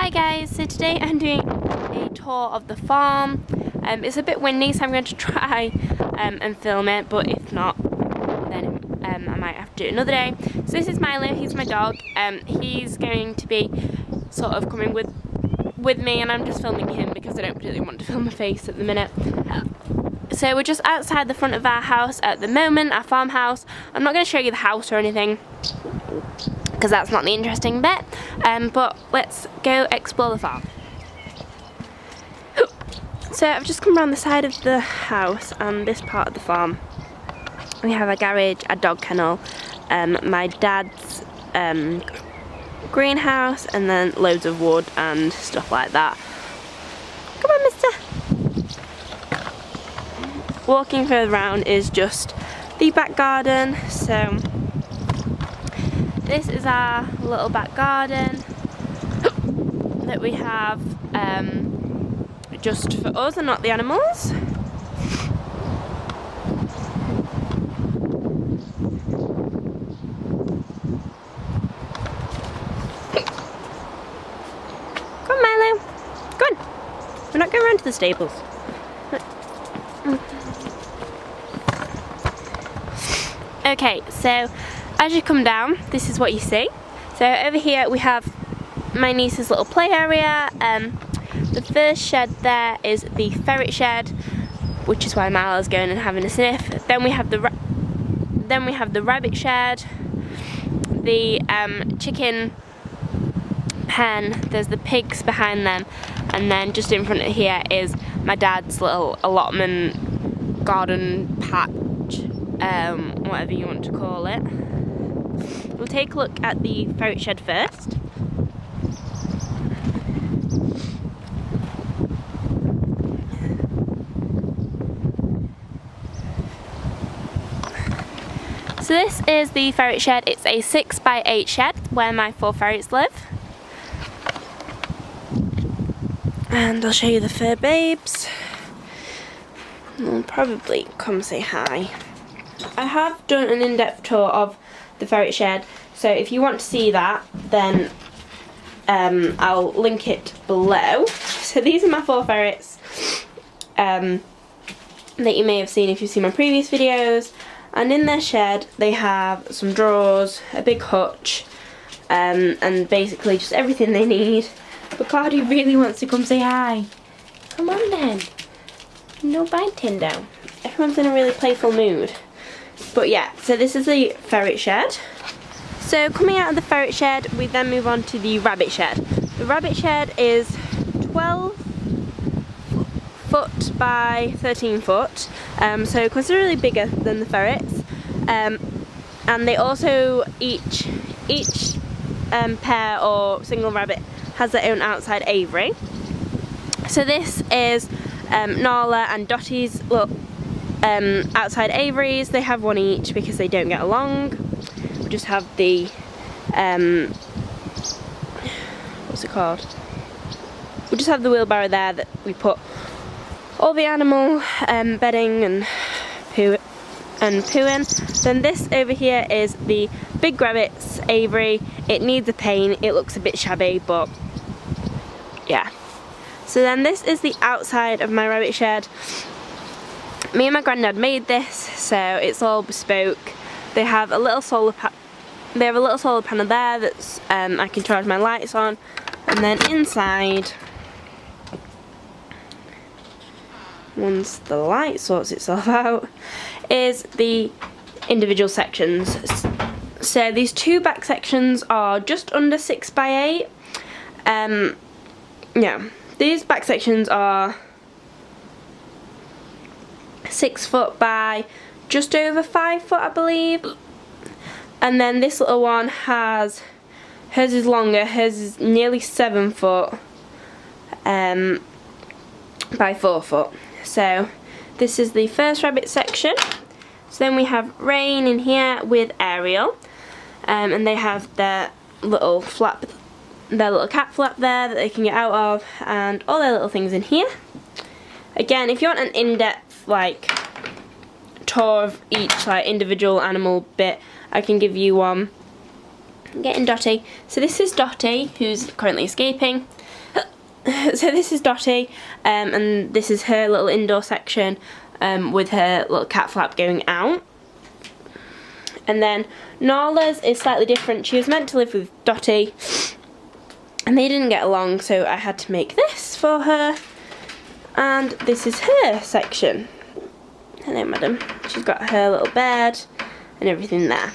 Hi guys, so today I'm doing a tour of the farm. It's a bit windy, so I'm going to try and film it, but if not, then I might have to do it another day. So this is Milo, he's my dog. He's going to be sort of coming with me, and I'm just filming him because I don't particularly want to film my face at the minute. So we're just outside the front of our house at the moment, our farmhouse. I'm not going to show you the house or anything, because that's not the interesting bit, but let's go explore the farm. So I've just come around the side of the house and this part of the farm. We have a garage, a dog kennel, my dad's greenhouse, and then loads of wood and stuff like that. Come on, mister! Walking further around is just the back garden, so this is our little back garden that we have just for us and not the animals. Come on, Milo. Go on. We're not going around to the stables. Okay, so as you come down, this is what you see. So over here we have my niece's little play area. The first shed there is the ferret shed, which is why Milo's going and having a sniff. Then we have the rabbit shed, the chicken pen. There's the pigs behind them, and then just in front of here is my dad's little allotment garden patch, whatever you want to call it. We'll take a look at the ferret shed first. So this is the ferret shed. It's a 6x8 shed where my 4 ferrets live. And I'll show you the fur babes. They'll probably come say hi. I have done an in-depth tour of the ferret shed, so if you want to see that, then I'll link it below. So these are my 4 ferrets that you may have seen if you've seen my previous videos. And in their shed they have some drawers, a big hutch, and basically just everything they need. But Cardi really wants to come say hi. Come on then. No biting down. Everyone's in a really playful mood. But yeah, so this is the ferret shed. So coming out of the ferret shed, we then move on to the rabbit shed. The rabbit shed is 12 foot by 13 foot, so considerably bigger than the ferrets. And they also, each pair or single rabbit has their own outside aviary. So this is Nala and Dottie's little outside aviaries. They have one each because they don't get along. We just have the what's it called? We just have the wheelbarrow there that we put all the animal bedding and poo in. Then this over here is the big rabbit's aviary. It needs a paint. It looks a bit shabby, but yeah. So then this is the outside of my rabbit shed. Me and my granddad made this, so it's all bespoke. They have a little solar panel there that's I can charge my lights on, and then inside, once the light sorts itself out, is the individual sections. So these 2 back sections are just under 6x8. Yeah, these back sections are 6 foot by just over 5 foot, I believe. And then this little one hers is longer, hers is nearly 7 foot by 4 foot. So this is the first rabbit section. So then we have Rain in here with Ariel, and they have their little flap, their little cat flap there that they can get out of, and all their little things in here. Again, if you want an in-depth like tour of each like individual animal bit, I can give you one. Getting Dottie. So this is Dottie, who's currently escaping. So this is Dottie, and this is her little indoor section with her little cat flap going out. And then Nala's is slightly different. She was meant to live with Dottie and they didn't get along, so I had to make this for her. And this is her section. Hello, madam. She's got her little bed and everything there.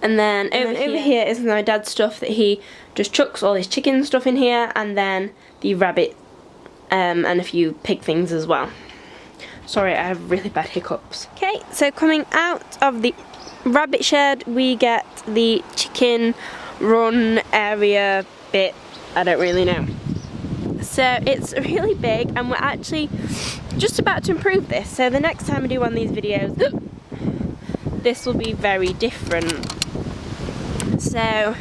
And then over here is my dad's stuff that he just chucks all his chicken stuff in here, and then the rabbit and a few pig things as well. Sorry, I have really bad hiccups. Okay, so coming out of the rabbit shed, we get the chicken run area bit. I don't really know. So it's really big, and we're actually just about to improve this. So the next time I do one of these videos, this will be very different. So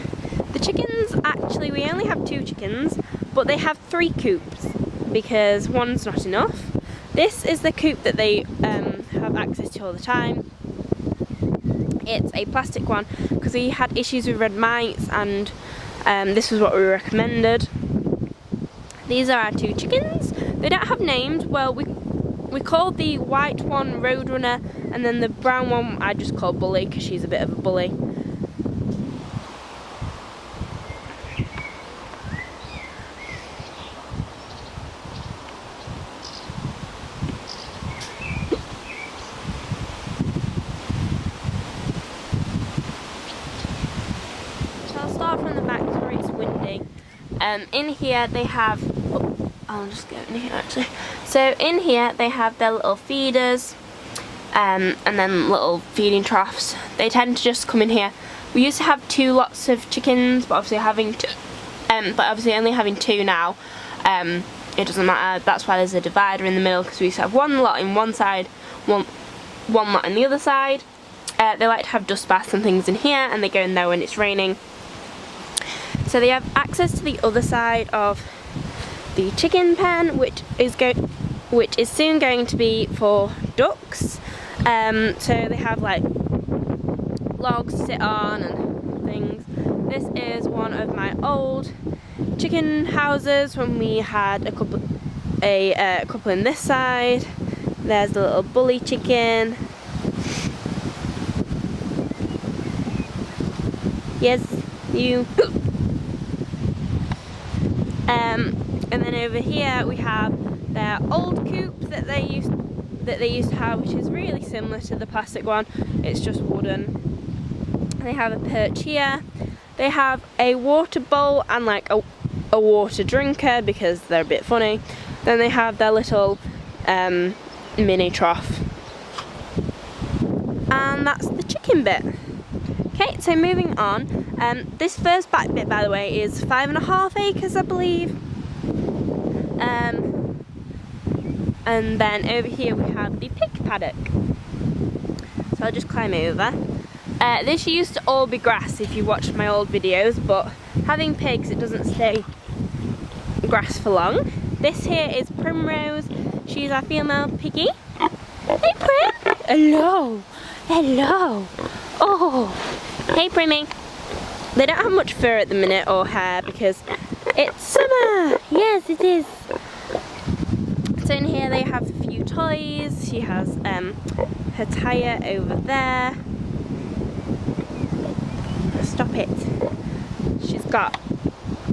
the chickens, actually we only have 2 chickens, but they have 3 coops because one's not enough. This is the coop that they have access to all the time. It's a plastic one because we had issues with red mites, and this was what we recommended. These are our 2 chickens. They don't have names. Well, we called the white one Roadrunner, and then the brown one I just called Bully because she's a bit of a bully. From the back, sorry it's windy. In here they have, I'll just go in here actually. So in here they have their little feeders and then little feeding troughs. They tend to just come in here. We used to have 2 lots of chickens, but obviously only having 2 now, it doesn't matter. That's why there's a divider in the middle, because we used to have 1 lot in one side, one lot in the other side. They like to have dust baths and things in here, and they go in there when it's raining. So they have access to the other side of the chicken pen, which is soon going to be for ducks. So they have like logs to sit on and things. This is one of my old chicken houses when we had a couple in this side. There's the little bully chicken. Yes, you. And then over here we have their old coop that they used to have, which is really similar to the plastic one. It's just wooden. They have a perch here. They have a water bowl and like a water drinker because they're a bit funny. Then they have their little mini trough. And that's the chicken bit. Okay, so moving on. This first back bit, by the way, is 5.5 acres, I believe. And then over here we have the pig paddock. So I'll just climb over. This used to all be grass if you watched my old videos, but having pigs, it doesn't stay grass for long. This here is Primrose. She's our female piggy. Hey Prim! Hello! Hello! Oh! Hey Primmy! They don't have much fur at the minute, or hair, because it's summer! Yes, it is! So in here they have a few toys. She has her tyre over there. Stop it. She's got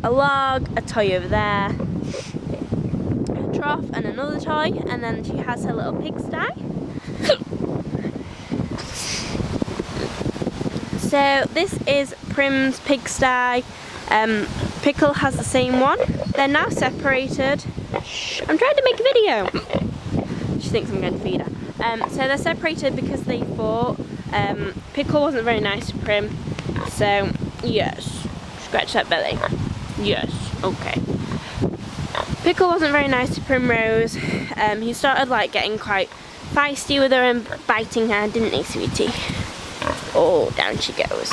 a log, a toy over there, a trough and another toy, and then she has her little pigsty. So this is Prim's pigsty. Pickle has the same one. They're now separated. Shh, I'm trying to make a video. She thinks I'm going to feed her. So they're separated because they fought. Pickle wasn't very nice to Prim. So, yes. Scratch that belly. Yes, okay. Pickle wasn't very nice to Primrose. He started like getting quite feisty with her and biting her, didn't he, sweetie? Oh, down she goes.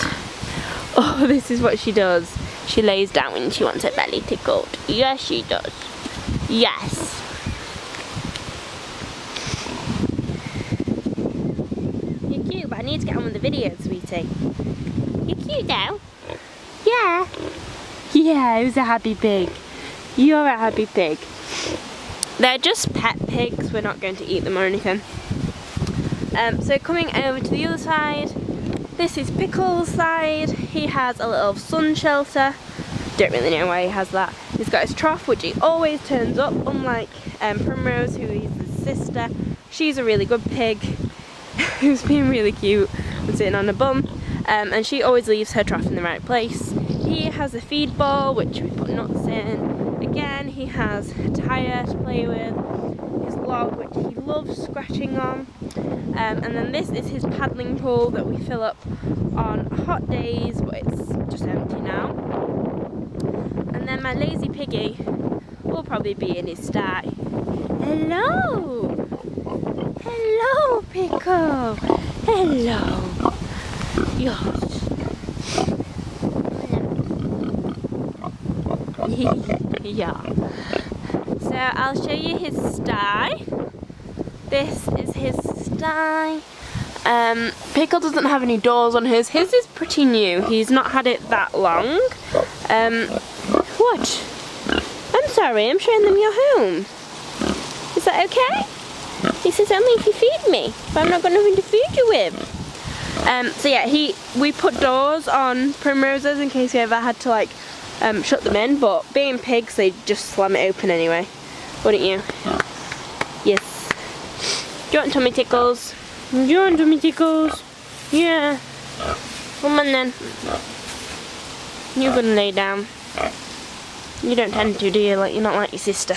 Oh, this is what she does. She lays down when she wants her belly tickled. Yes, she does. Yes. You're cute, but I need to get on with the video, sweetie. You're cute now. Yeah. Yeah, who's a happy pig? You're a happy pig. They're just pet pigs, we're not going to eat them or anything. So coming over to the other side, this is Pickle's side. He has a little sun shelter. Don't really know why he has that. He's got his trough, which he always turns up, unlike Primrose, who is his sister. She's a really good pig, who's being really cute and sitting on a bum. And she always leaves her trough in the right place. He has a feed bowl, which we put nuts in. Again, he has a tyre to play with, his log, which he loves scratching on. And then this is his paddling pool that we fill up on hot days, but it's just empty now. And then my lazy piggy will probably be in his sty. Hello! Hello, Pickle! Hello! Yes. Yeah. So I'll show you his sty. This is his sty. Pickle doesn't have any doors on his. His is pretty new. He's not had it that long. What? I'm sorry, I'm showing them your home. Is that okay? He says only if you feed me. But I'm not got nothing to feed you with. So yeah, we put doors on Primrose's in case we ever had to like shut them in, but being pigs, they just slam it open anyway, wouldn't you? Yes. Do you want tummy tickles? Do you want tummy tickles? Yeah. Come on then. You're gonna lay down. You don't tend to, do you? Like, you're not like your sister.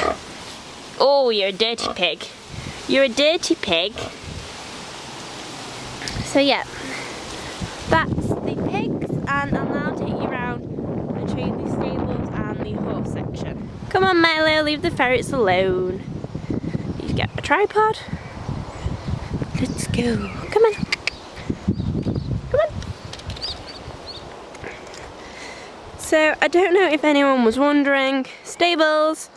Oh, you're a dirty pig. You're a dirty pig. So yeah, that's the pigs, and I'll now take you around and show you the stables and the horse section. Come on, Milo, leave the ferrets alone. You get a tripod. Let's go. Come on. Come on. So, I don't know if anyone was wondering, stables,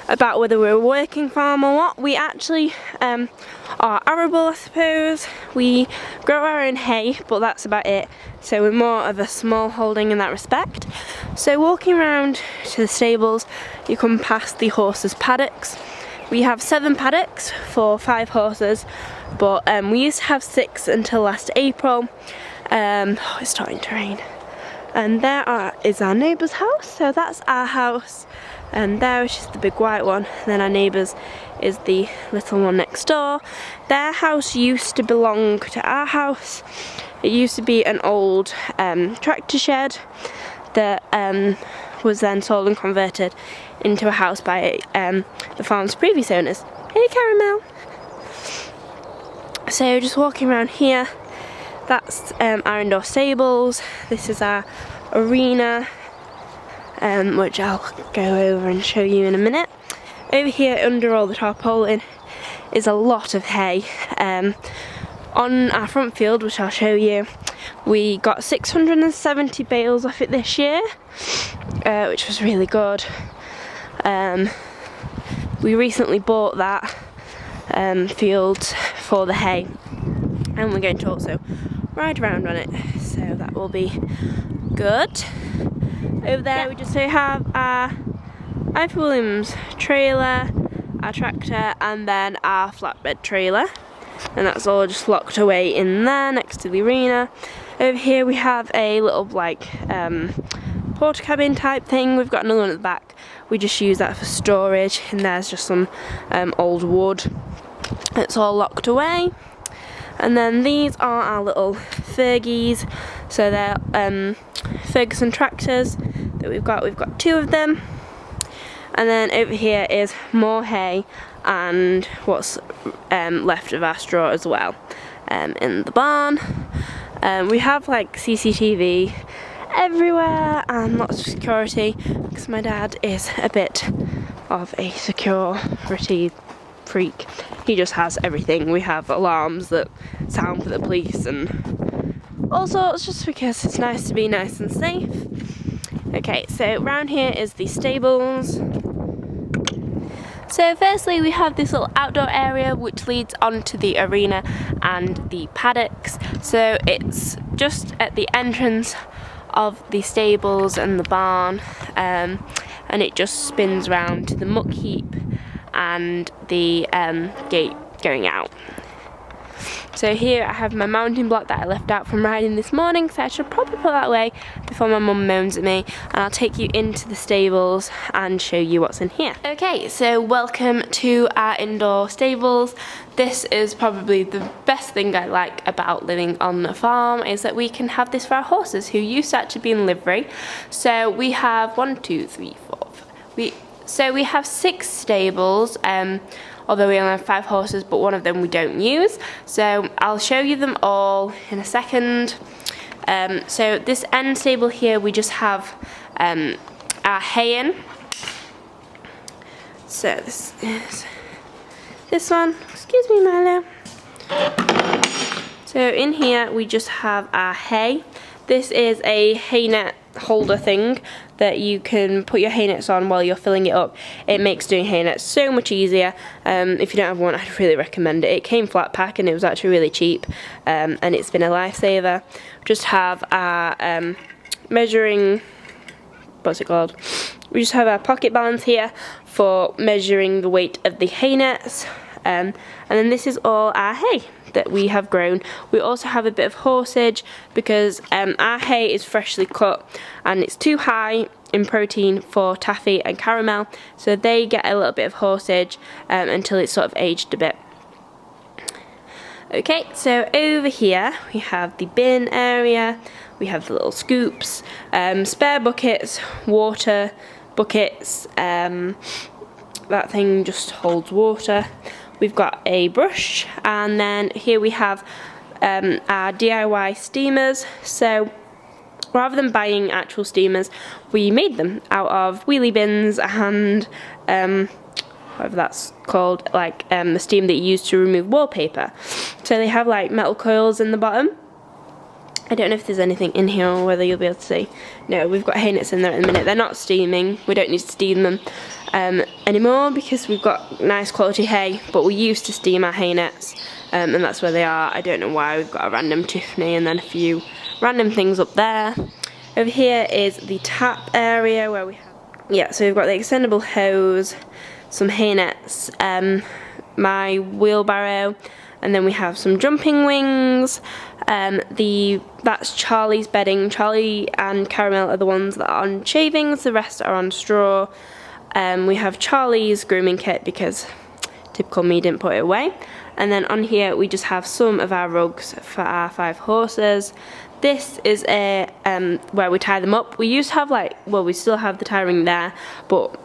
about whether we're a working farm or what. We actually are arable, I suppose. We grow our own hay, but that's about it. So we're more of a small holding in that respect. So walking around to the stables, you come past the horses' paddocks. We have 7 paddocks for 5 horses, but we used to have 6 until last April. It's starting to rain. And there is our neighbour's house, so that's our house. And there is just the big white one. Then our neighbour's is the little one next door. Their house used to belong to our house. It used to be an old tractor shed that was then sold and converted into a house by the farm's previous owners. Hey, Caramel! So just walking around here, that's our indoor stables. This is our arena, which I'll go over and show you in a minute. Over here, under all the tarpaulin, is a lot of hay. On our front field, which I'll show you, we got 670 bales off it this year, which was really good. We recently bought that field for the hay, and we're going to also ride around on it, so that will be good. Over there we just have our Ivy Williams trailer, our tractor, and then our flatbed trailer, and that's all just locked away in there next to the arena. Over here we have a little like porta cabin type thing. We've got another one at the back. We just use that for storage, and there's just some old wood. It's all locked away. And then these are our little Fergies, so they're Ferguson tractors that we've got. We've got 2 of them. And then over here is more hay and what's left of our straw as well in the barn. We have like CCTV everywhere and lots of security, because my dad is a bit of a security freak. He just has everything. We have alarms that sound for the police and all sorts, just because it's nice to be nice and safe. Okay, so round here is the stables. So firstly we have this little outdoor area which leads onto the arena and the paddocks. So it's just at the entrance of the stables and the barn, and it just spins round to the muck heap and the gate going out. So here I have my mounting block that I left out from riding this morning, so I should probably put that away before my mum moans at me, and I'll take you into the stables and show you what's in here. Okay, so welcome to our indoor stables. This is probably the best thing I like about living on a farm, is that we can have this for our horses who used to actually be in livery. So we have 1, 2, 3, 4, 5. We have 6 stables, although we only have 5 horses, but one of them we don't use. So I'll show you them all in a second. So this end stable here, we just have our hay in. So this is this one. Excuse me, Milo. So in here we just have our hay. This is a hay net holder thing that you can put your hay nets on while you're filling it up. It makes doing hay nets so much easier. If you don't have one, I'd really recommend it. It came flat pack and it was actually really cheap, and it's been a lifesaver. Just have our measuring, what's it called? We just have our pocket balance here for measuring the weight of the hay nets, and then this is all our hay that we have grown. We also have a bit of horsage because our hay is freshly cut and it's too high in protein for taffy and caramel, so they get a little bit of horsage until it's sort of aged a bit. Okay, so over here we have the bin area, we have the little scoops, spare buckets, water buckets, that thing just holds water. We've got a brush, and then here we have our DIY steamers. So rather than buying actual steamers, we made them out of wheelie bins and whatever that's called, like the steam that you use to remove wallpaper. So they have like metal coils in the bottom. I don't know if there's anything in here or whether you'll be able to see. No, we've got hay nets in there at the minute. They're not steaming. We don't need to steam them anymore because we've got nice quality hay, but we used to steam our hay nets, and that's where they are. I don't know why. We've got a random Tiffany and then a few random things up there. Over here is the tap area where we have, yeah, so we've got the extendable hose, some hay nets, my wheelbarrow, and then we have some jumping wings. That's Charlie's bedding. Charlie and Caramel are the ones that are on shavings, the rest are on straw. We have Charlie's grooming kit because typical me, didn't put it away. And then on here we just have some of our rugs for our 5 horses. This is a where we tie them up. We used to have we still have the tie ring there, but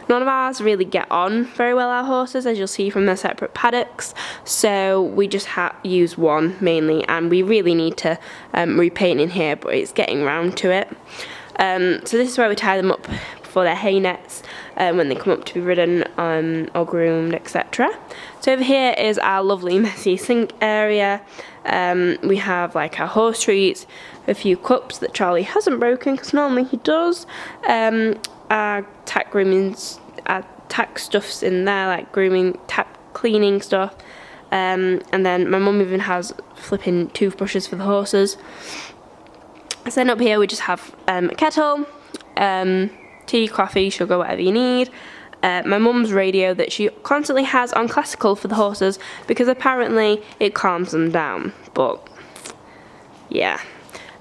none of ours really get on very well, our horses, as you'll see from their separate paddocks. So we just use one mainly, and we really need to repaint in here, but it's getting round to it. So this is where we tie them up for their hay nets when they come up to be ridden or groomed, etc. So over here is our lovely messy sink area. We have like our horse treats, a few cups that Charlie hasn't broken because normally he does. Our tack groomings, our tack stuff's in there, like grooming, tack cleaning stuff. And then my mum even has flipping toothbrushes for the horses. So then up here we just have a kettle, tea, coffee, sugar, whatever you need. My mum's radio that she constantly has on classical for the horses because apparently it calms them down, but yeah.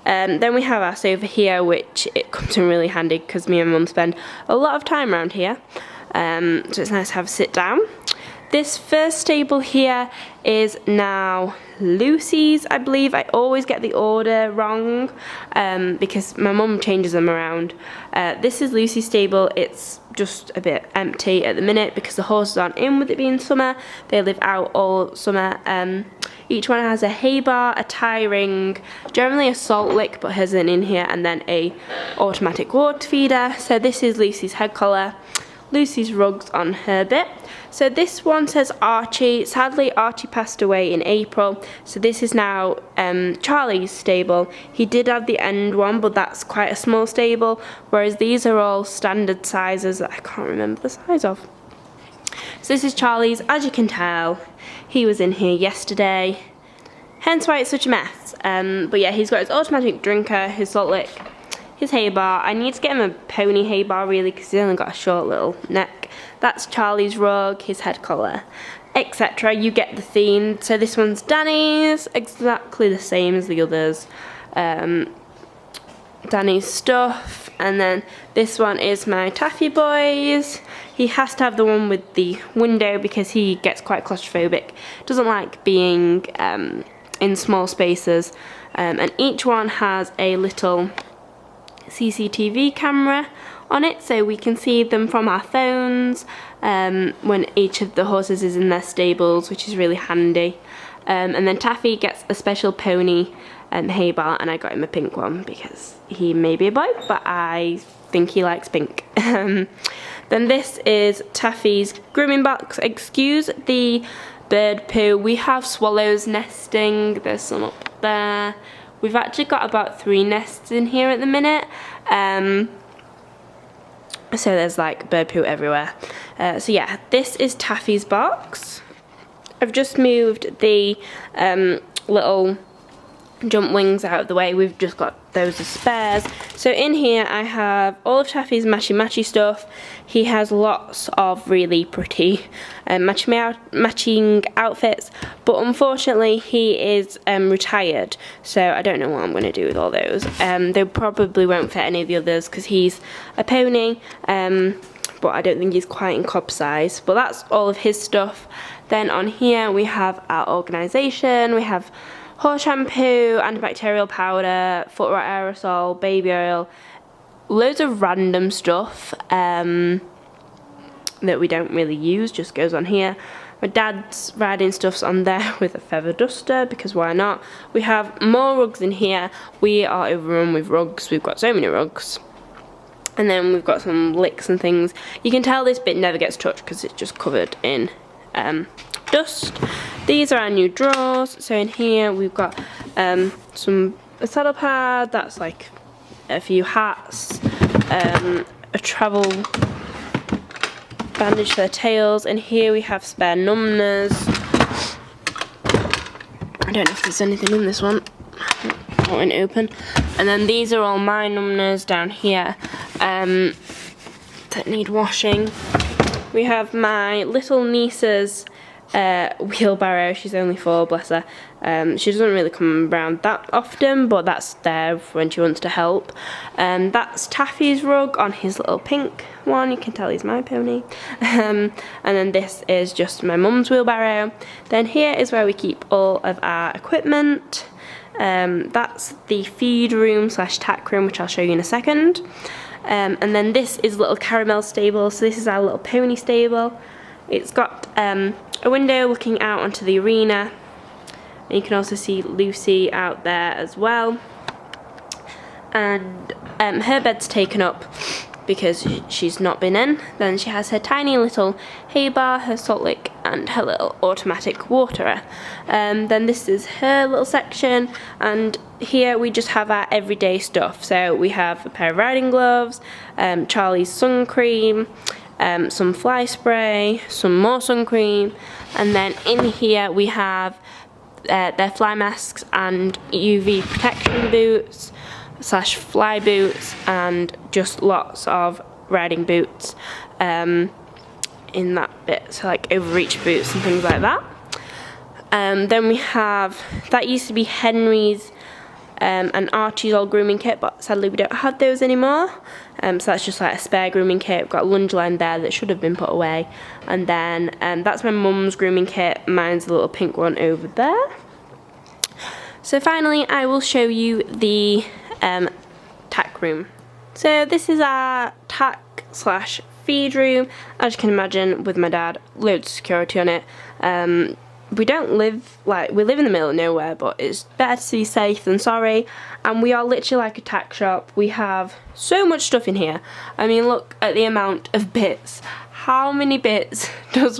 Then we have our sofa here, which it comes in really handy because me and mum spend a lot of time around here, so it's nice to have a sit down. This first stable here is now Lucy's, I believe. I always get the order wrong because my mum changes them around. This is Lucy's stable. It's just a bit empty at the minute because the horses aren't in with it being summer. They live out all summer. Each one has a hay bar, a tie ring, generally a salt lick, but hers isn't in here, and then a automatic water feeder. So this is Lucy's head collar, Lucy's rugs on her bit. So this one says Archie. Sadly, Archie passed away in April, so this is now Charlie's stable. He did have the end one, but that's quite a small stable, whereas these are all standard sizes that I can't remember the size of. So this is Charlie's. As you can tell, he was in here yesterday, hence why it's such a mess. But yeah, he's got his automatic drinker, his salt lick, his hay bar. I need to get him a pony hay bar really because he's only got a short little neck. That's Charlie's rug, his head collar, etc. You get the theme. So this one's Danny's, exactly the same as the others. Danny's stuff, and then this one is my Taffy boys. He has to have the one with the window because he gets quite claustrophobic, doesn't like being in small spaces, and each one has a little CCTV camera on it so we can see them from our phones when each of the horses is in their stables, which is really handy. And then Taffy gets a special pony hay bar, and I got him a pink one because he may be a boy, but I think he likes pink. Then this is Taffy's grooming box. Excuse the bird poo. We have swallows nesting. There's some up there. We've actually got about 3 nests in here at the minute. So there's like bird poo everywhere. So yeah, this is Taffy's box. I've just moved the little jump wings out of the way. We've just got those as spares. So in here I have all of Taffy's matchy stuff. He has lots of really pretty matching outfits, but unfortunately he is retired, so I don't know what I'm going to do with all those. They probably won't fit any of the others because he's a pony, but I don't think he's quite in cob size. But that's all of his stuff. Then on here we have our organisation. We have horse shampoo, antibacterial powder, foot rot aerosol, baby oil, loads of random stuff that we don't really use, just goes on here. My dad's riding stuff's on there with a feather duster, because why not? We have more rugs in here. We are overrun with rugs. We've got so many rugs. And then we've got some licks and things. You can tell this bit never gets touched because it's just covered in dust. These are our new drawers. So in here we've got a saddle pad, that's like a few hats, a travel bandage for their tails, and here we have spare numbness. I don't know if there's anything in this one. Not in open. And then these are all my numbness down here that need washing. We have my little niece's wheelbarrow. She's only 4, bless her. She doesn't really come around that often, but that's there when she wants to help. That's Taffy's rug on his little pink one. You can tell he's my pony. And then this is just my mum's wheelbarrow. Then here is where we keep all of our equipment. That's the feed room / tack room, which I'll show you in a second. And then this is little caramel stable. So this is our little pony stable. It's got a window looking out onto the arena, and you can also see Lucy out there as well. And her bed's taken up because she's not been in. Then she has her tiny little hay bar, her salt lick, and her little automatic waterer. Then this is her little section, and here we just have our everyday stuff. So we have a pair of riding gloves, Charlie's sun cream, some fly spray, some more sun cream, and then in here we have their fly masks and UV protection boots / fly boots, and just lots of riding boots in that bit, so like overreach boots and things like that. Then we have, that used to be Henry's and Archie's old grooming kit, but sadly we don't have those anymore. So that's just like a spare grooming kit. We've got a lunge line there that should have been put away. And then that's my mum's grooming kit. Mine's a little pink one over there. So finally I will show you the tack room. So this is our tack / feed room. As you can imagine, with my dad, loads of security on it. We don't live, we live in the middle of nowhere, but it's better to be safe than sorry. And we are literally like a tack shop. We have so much stuff in here. I mean, look at the amount of bits. How many bits does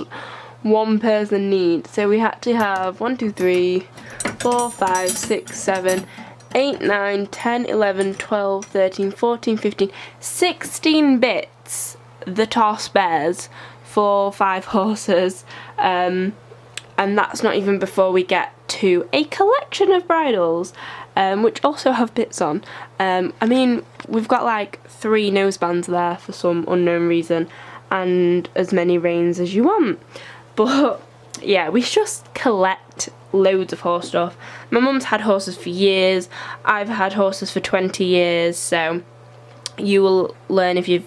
one person need? So we had to have 1, 2, 3, 4, 5, 6, 7, 8, 9, 10, 11, 12, 13, 14, 15, 16 bits that are spares for 5 horses. And that's not even before we get to a collection of bridles. which also have bits on. I mean, we've got like 3 nosebands there for some unknown reason, and as many reins as you want. But yeah, we just collect loads of horse stuff. My mum's had horses for years, I've had horses for 20 years, so you will learn if you've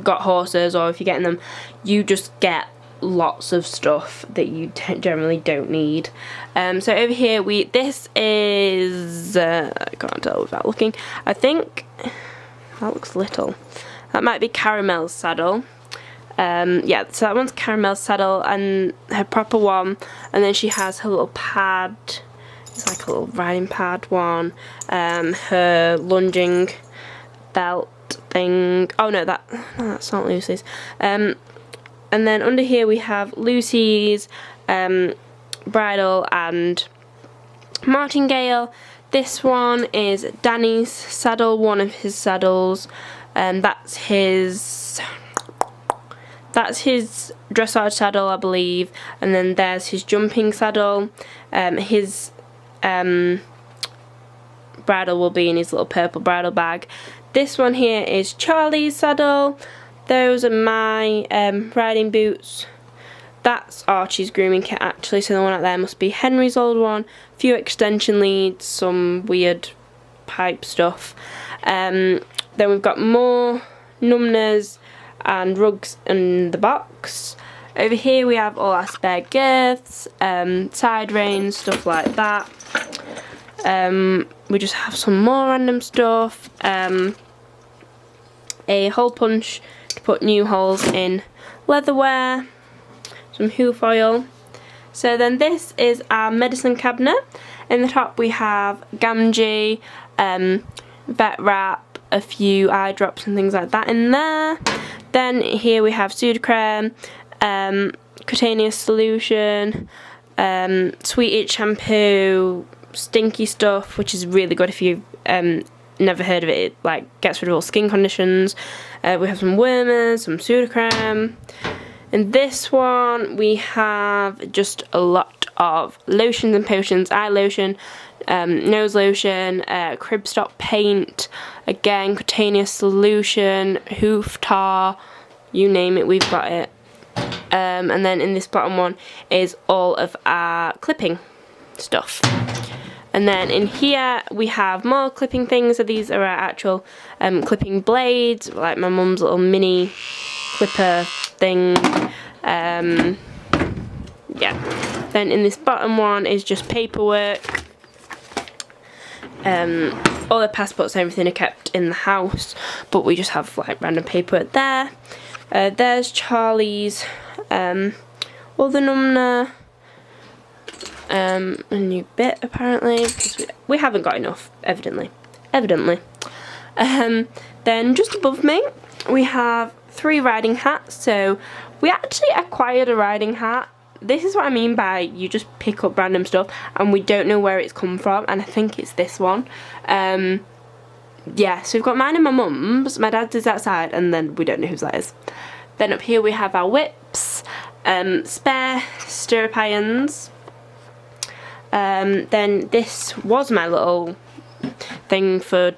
got horses or if you're getting them, you just get lots of stuff that you generally don't need. So over here this is I can't tell without looking. I think that looks little. That might be Caramel's saddle. Yeah, so that one's Caramel's saddle and her proper one, and then she has her little pad. It's like a little riding pad one. Her lunging belt thing. Oh no, that's not Lucy's. And then under here we have Lucy's bridle and martingale. This one is Danny's saddle, one of his saddles. That's his dressage saddle, I believe. And then there's his jumping saddle. His bridle will be in his little purple bridle bag. This one here is Charlie's saddle. Those are my riding boots. That's Archie's grooming kit actually, so the one out there must be Henry's old one. A few extension leads, some weird pipe stuff. Then we've got more numbners and rugs in the box. Over here we have all our spare girths, side reins, stuff like that. We just have some more random stuff. A hole punch to put new holes in leatherware, some hoof oil. So then this is our medicine cabinet. In the top we have Gamgee, vet wrap, a few eye drops and things like that in there. Then here we have Sudocrem, cutaneous solution, sweet itch shampoo, stinky stuff, which is really good if you've never heard of it. It like gets rid of all skin conditions. We have some wormers, some Sudocrem. In this one we have just a lot of lotions and potions. Eye lotion, nose lotion, crib stop paint, again cutaneous solution, hoof tar, you name it, we've got it. And then in this bottom one is all of our clipping stuff. And then in here we have more clipping things. So these are our actual clipping blades, like my mum's little mini clipper thing. Yeah. Then in this bottom one is just paperwork. All the passports and everything are kept in the house, but we just have like random paperwork there. There's Charlie's other number. A new bit apparently, because we haven't got enough, evidently. Then just above me we have 3 riding hats. So we actually acquired a riding hat. This is what I mean by you just pick up random stuff and we don't know where it's come from, and I think it's this one. Yeah, so we've got mine and my mum's. My dad's is outside, and then we don't know whose that is. Then up here we have our whips, spare stirrup irons. Then this was my little thing for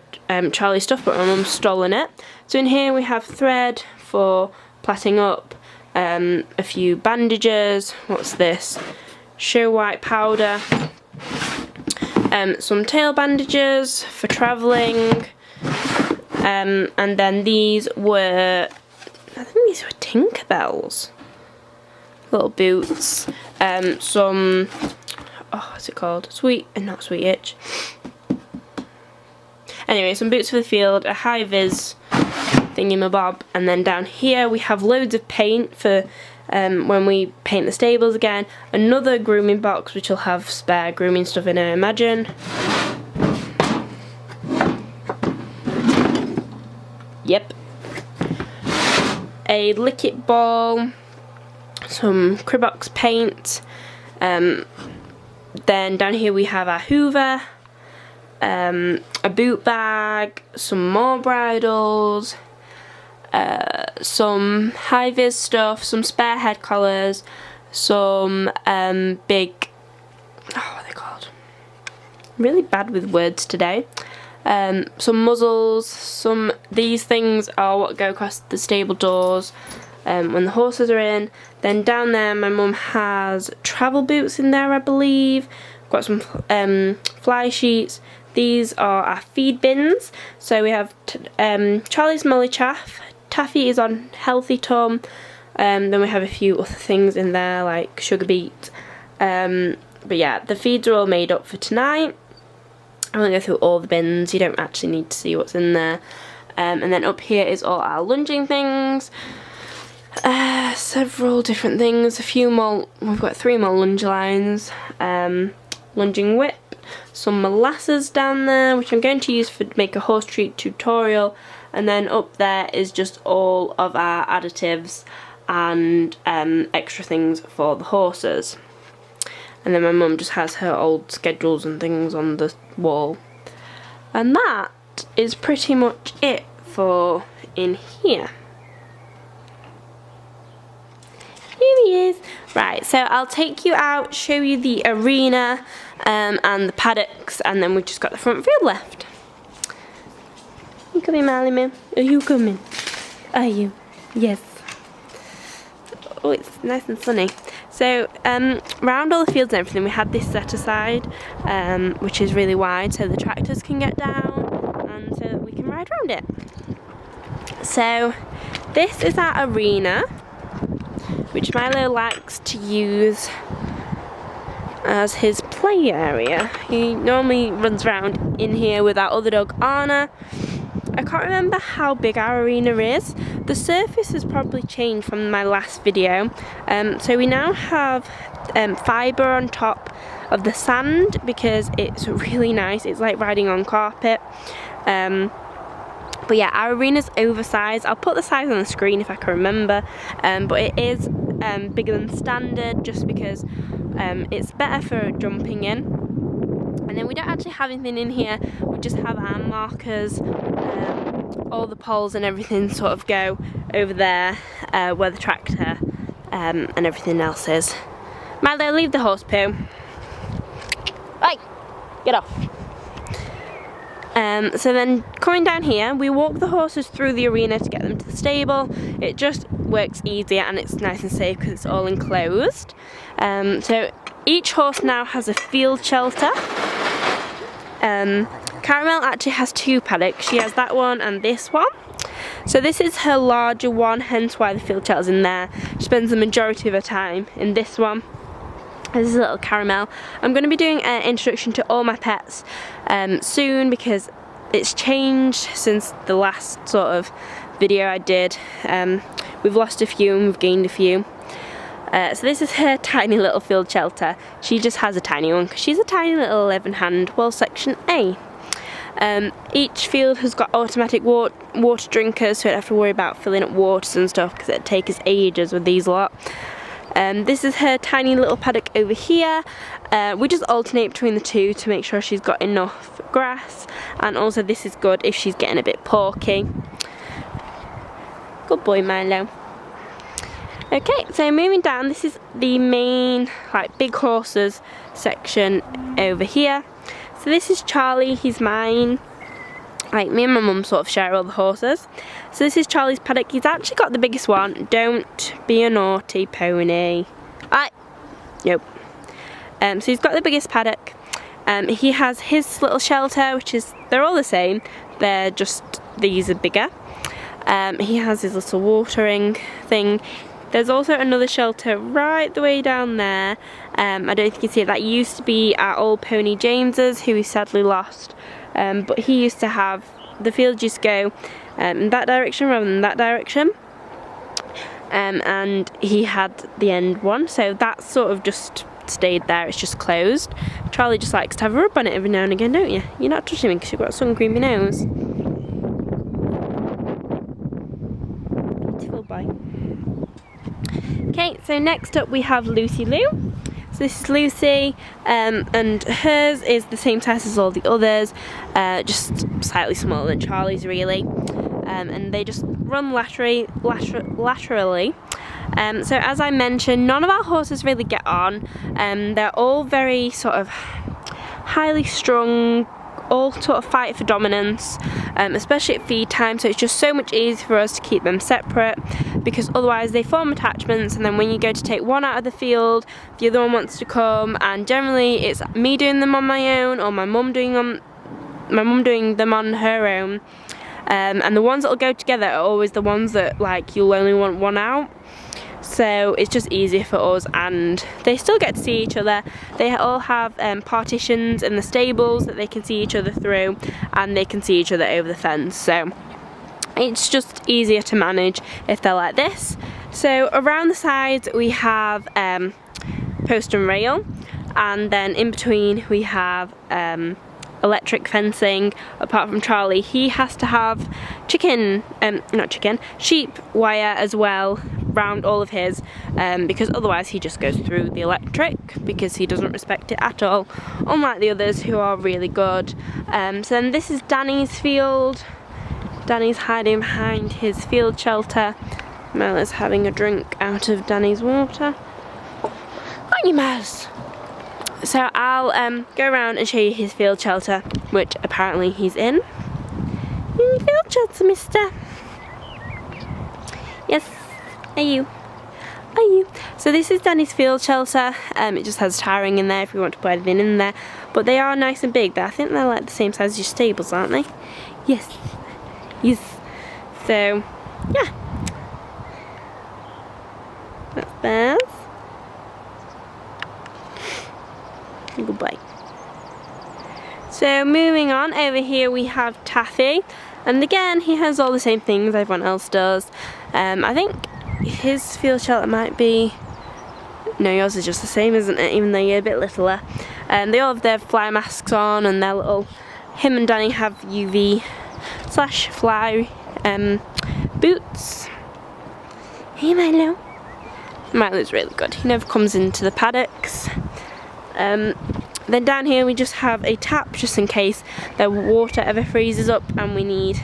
Charlie's stuff, but my mum's stolen it. So in here we have thread for plaiting up, a few bandages. What's this? Show white powder. Some tail bandages for travelling. And then these were, I think these were Tinkerbell's little boots. Some, oh, what's it called? Not sweet itch. Anyway, some boots for the field, a high vis thingamabob, and then down here we have loads of paint for when we paint the stables again. Another grooming box which will have spare grooming stuff in it, I imagine. Yep. A lick-it ball, some Cribox paint. Then down here we have our Hoover, a boot bag, some more bridles, some high-vis stuff, some spare head collars, some big, oh, what are they called? really bad with words today. Some muzzles, these things are what go across the stable doors when the horses are in. Then down there my mum has travel boots in there, I believe. Got some fly sheets. These are our feed bins. So we have Charlie's Molly Chaff, Taffy is on Healthy Tom, then we have a few other things in there like sugar beet. But yeah, the feeds are all made up for tonight. I won't go through all the bins, you don't actually need to see what's in there. And then up here is all our lunging things. Several different things, a few more, we've got 3 more lunge lines. Lunging whip, some molasses down there, which I'm going to use for make a horse treat tutorial. And then up there is just all of our additives and extra things for the horses. And then my mum just has her old schedules and things on the wall. And that is pretty much it for in here. Here he is. Right, so I'll take you out, show you the arena and the paddocks, and then we've just got the front field left. You coming, Marley Man? Are you coming? Are you? Yes. Oh, it's nice and sunny. So, around all the fields and everything, we had this set aside, which is really wide, so the tractors can get down, and so that we can ride around it. So, this is our arena, which Milo likes to use as his play area. He normally runs around in here with our other dog, Anna. I can't remember how big our arena is. The surface has probably changed from my last video. So we now have fibre on top of the sand because it's really nice. It's like riding on carpet. But yeah, our arena's oversized. I'll put the size on the screen if I can remember. But it is bigger than standard just because it's better for jumping in. And then we don't actually have anything in here, we just have our markers, all the poles and everything sort of go over there where the tractor and everything else is. Milo, leave the horse poo. Right, get off. So then coming down here, we walk the horses through the arena to get them to the stable. It just works easier and it's nice and safe because it's all enclosed. So each horse now has a field shelter. Caramel actually has 2 paddocks. She has that one and this one. So this is her larger one, hence why the field shelter's in there. She spends the majority of her time in this one. This is a little Caramel. I'm going to be doing an introduction to all my pets soon because it's changed since the last sort of video I did. We've lost a few and we've gained a few. So this is her tiny little field shelter. She just has a tiny one because she's a tiny little 11-hand, well, section A. Each field has got automatic water drinkers, so you don't have to worry about filling up waters and stuff because it'd take us ages with these lot. This is her tiny little paddock over here. We just alternate between the two to make sure she's got enough grass, and also this is good if she's getting a bit porky. Good boy, Milo. Okay, so moving down, this is the main like big horses section over here. So this is Charlie, he's mine. Like me and my mum sort of share all the horses. So this is Charlie's paddock. He's actually got the biggest one. Don't be a naughty pony. Nope. So he's got the biggest paddock. He has his little shelter, which is, they're all the same. They're just, these are bigger. He has his little watering thing. There's also another shelter right the way down there. I don't know if you can see it. That used to be our old pony James's, who we sadly lost. But he used to have, the field used to go in that direction rather than that direction. And he had the end one, so that sort of just stayed there, it's just closed. Charlie just likes to have a rub on it every now and again, don't you? You're not touching me because you've got sun creamy nose. Beautiful boy. Okay, so next up we have Lucy Lou. So this is Lucy, and hers is the same size as all the others, just slightly smaller than Charlie's really. And they just run laterally. So as I mentioned, none of our horses really get on. They're all very sort of highly strung, all sort of fight for dominance, especially at feed time, so it's just so much easier for us to keep them separate, because otherwise they form attachments, and then when you go to take one out of the field, the other one wants to come, and generally it's me doing them on my own, or my mum doing them on her own, and the ones that will go together are always the ones that like you'll only want one out. So it's just easier for us, and they still get to see each other. They all have partitions in the stables that they can see each other through, and they can see each other over the fence, so it's just easier to manage if they're like this. So around the sides we have post and rail, and then in between we have electric fencing. Apart from Charlie, he has to have sheep wire as well round all of his, because otherwise he just goes through the electric, because he doesn't respect it at all, unlike the others who are really good. So then this is Danny's field. Danny's hiding behind his field shelter. Milo's having a drink out of Danny's water. Aren't you, Mouse? So I'll go around and show you his field shelter, which apparently he's in. Your field shelter, mister. Yes, are you? Are you? So this is Danny's field shelter. It just has tiring in there if you want to put anything in there. But they are nice and big. I think they're like the same size as your stables, aren't they? Yes. Yes. So, yeah. That's theirs. Goodbye. So moving on, over here we have Taffy, and again he has all the same things everyone else does. I think his field shelter might be, no, yours is just the same, isn't it, even though you're a bit littler. They all have their fly masks on, and their little, him and Danny have UV/fly boots. Hey Milo. Milo's really good, he never comes into the paddocks. Then down here we just have a tap, just in case the water ever freezes up and we need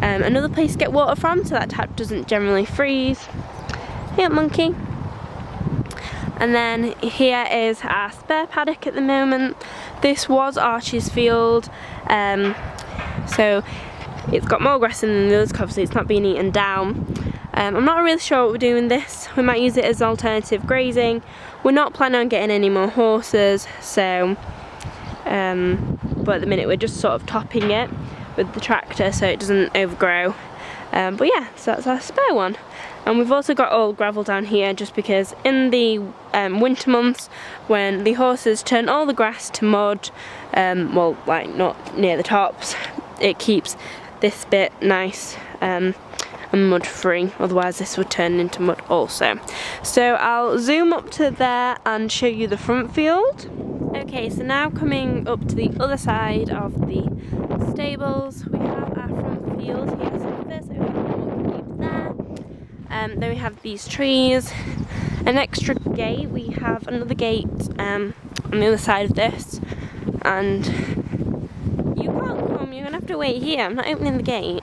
another place to get water from, so that tap doesn't generally freeze. Hey up, monkey. And then here is our spare paddock at the moment. This was Archie's field, so it's got more grass in than the others, obviously it's not being eaten down. I'm not really sure what we're doing with this. We might use it as alternative grazing. We're not planning on getting any more horses, so but at the minute we're just sort of topping it with the tractor so it doesn't overgrow. But yeah, so that's our spare one. And we've also got all gravel down here, just because in the winter months when the horses turn all the grass to mud, well, like not near the tops, it keeps this bit nice and mud free, otherwise this would turn into mud also. So I'll zoom up to there and show you the front field. Okay, so now coming up to the other side of the stables, we have our front field here. So first we have the milk cube there, then we have these trees, an extra gate. We have another gate on the other side of this, and you can't come, you're gonna have to wait here. I'm not opening the gate.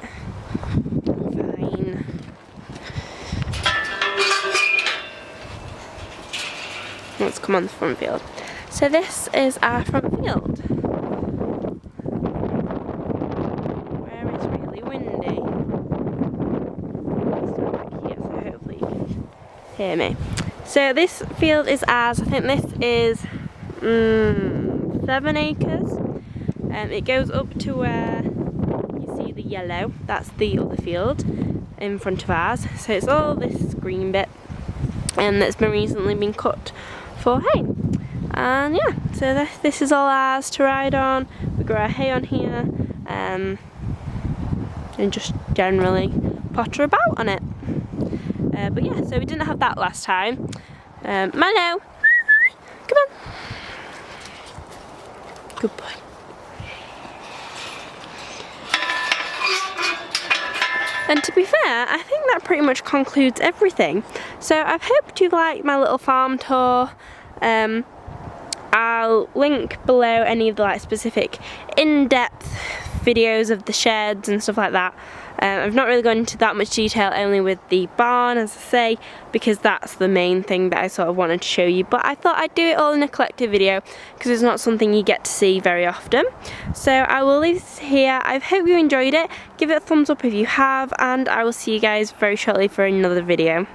Let's come on the front field. So this is our front field, where it's really windy. Here, so hopefully you can hear me. So this field is ours. I think this is 7 acres. It goes up to where you see the yellow. That's the other field in front of ours. So it's all this green bit, and that's been recently been cut for hay. And yeah, so this is all ours to ride on. We grow our hay on here, and just generally potter about on it. But yeah, so we didn't have that last time. Milo, come on. Good boy. And to be fair, I think that pretty much concludes everything. So I've hoped you liked my little farm tour. I'll link below any of the specific in-depth videos of the sheds and stuff like that. I've not really gone into that much detail, only with the barn, as I say, because that's the main thing that I sort of wanted to show you. But I thought I'd do it all in a collective video because it's not something you get to see very often. So I will leave this here. I hope you enjoyed it. Give it a thumbs up if you have, and I will see you guys very shortly for another video.